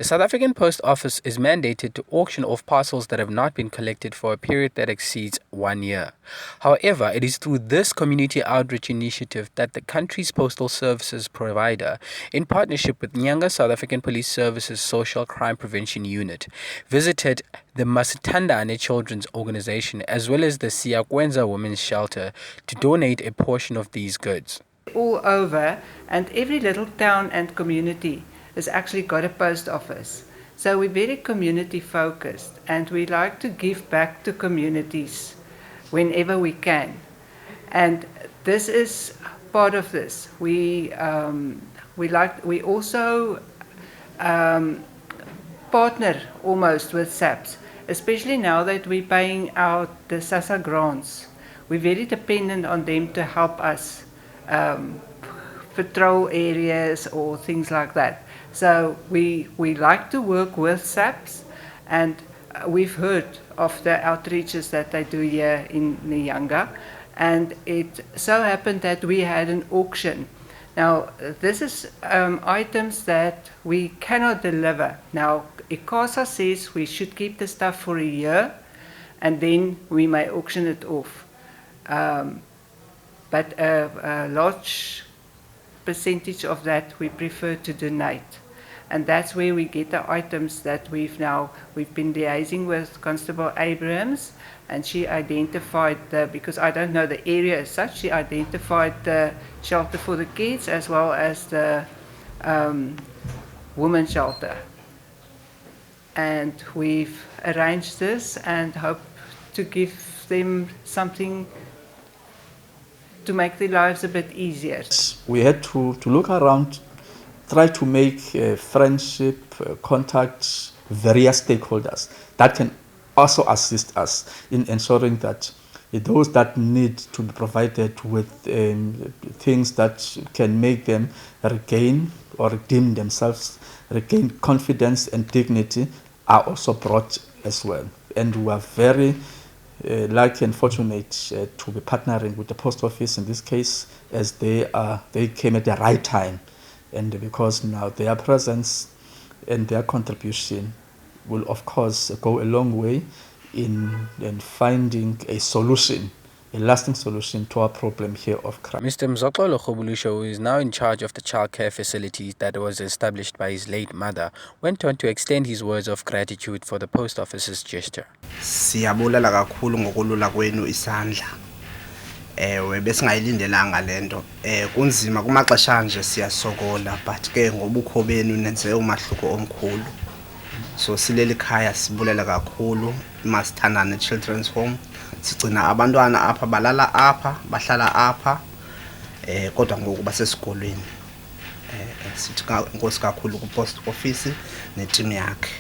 The South African Post Office is mandated to auction off parcels that have not been collected for a period that exceeds 1 year. However, it is through this community outreach initiative that the country's postal services provider, in partnership with Nyanga South African Police Services Social Crime Prevention Unit, visited the Masithandane Children's Organization as well as the Siyakwenza Women's Shelter to donate a portion of these goods. All over, and every little town and community has actually got a post office. So we're very community focused, and we like to give back to communities whenever we can. And this is part of this. We also partner almost with SAPS, especially now that we're paying out the SASSA grants. We're very dependent on them to help us patrol areas or things like that. So we like to work with SAPS, and we've heard of the outreaches that they do here in Nyanga, and it so happened that we had an auction. Now, this is items that we cannot deliver. Now, ICASA says we should keep the stuff for a year, and then we may auction it off. But a large percentage of that we prefer to donate. And that's where we get the items that we've been liaising with Constable Abrahams, and she identified because I don't know the area as such, she identified the shelter for the kids as well as the women's shelter. And we've arranged this and hope to give them something to make their lives a bit easier. We had to look around, try to make friendship, contacts, various stakeholders that can also assist us in ensuring that those that need to be provided with things that can make them regain or redeem themselves, regain confidence and dignity are also brought as well. And we are very lucky and fortunate to be partnering with the post office in this case, as they came at the right time, and because now their presence and their contribution will of course go a long way in finding a solution, a lasting solution to our problem here of crime. Mr. Mzoxolo Khobulusha, who is now in charge of the childcare facility that was established by his late mother, went on to extend his words of gratitude for the post office's gesture. Siyabulela kakhulu ngokulula kwenu isandla. Besingayilindelanga lento. Kunzima kumaxesha nje siyasokola, but ke ngobukho benu nenze umahluko omkhulu. So sileli khaya sibulela kakhulu Masithandane Children's Home. Sigcina abantwana apha balala apha, bahlala apha. Kodwa ngoku basesikolweni. Sithi inkosi kakhulu ku post office neteam yakhe.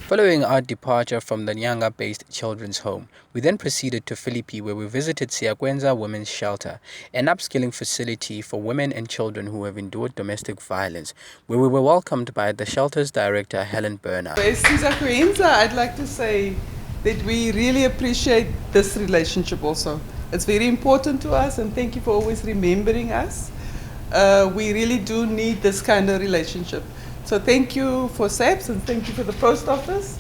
Following our departure from the Nyanga-based children's home, we then proceeded to Philippi, where we visited Siyakwenza Women's Shelter, an upskilling facility for women and children who have endured domestic violence, where we were welcomed by the shelter's director, Helen Berner. As Siyakwenza, I'd like to say that we really appreciate this relationship also. It's very important to us, and thank you for always remembering us. We really do need this kind of relationship. So thank you for SAPS, and thank you for the post office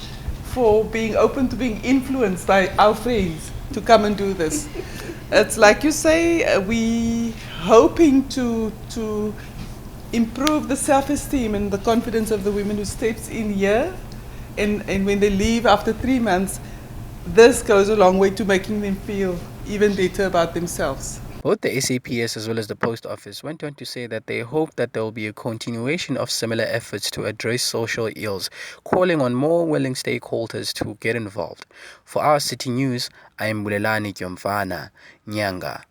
for being open to being influenced by our friends to come and do this. It's like you say, we hoping to improve the self-esteem and the confidence of the women who steps in here, and when they leave after 3 months, this goes a long way to making them feel even better about themselves. Both the SAPS as well as the post office went on to say that they hope that there will be a continuation of similar efforts to address social ills, calling on more willing stakeholders to get involved. For Our City News, I am Bulelani Gyomfana, Nyanga.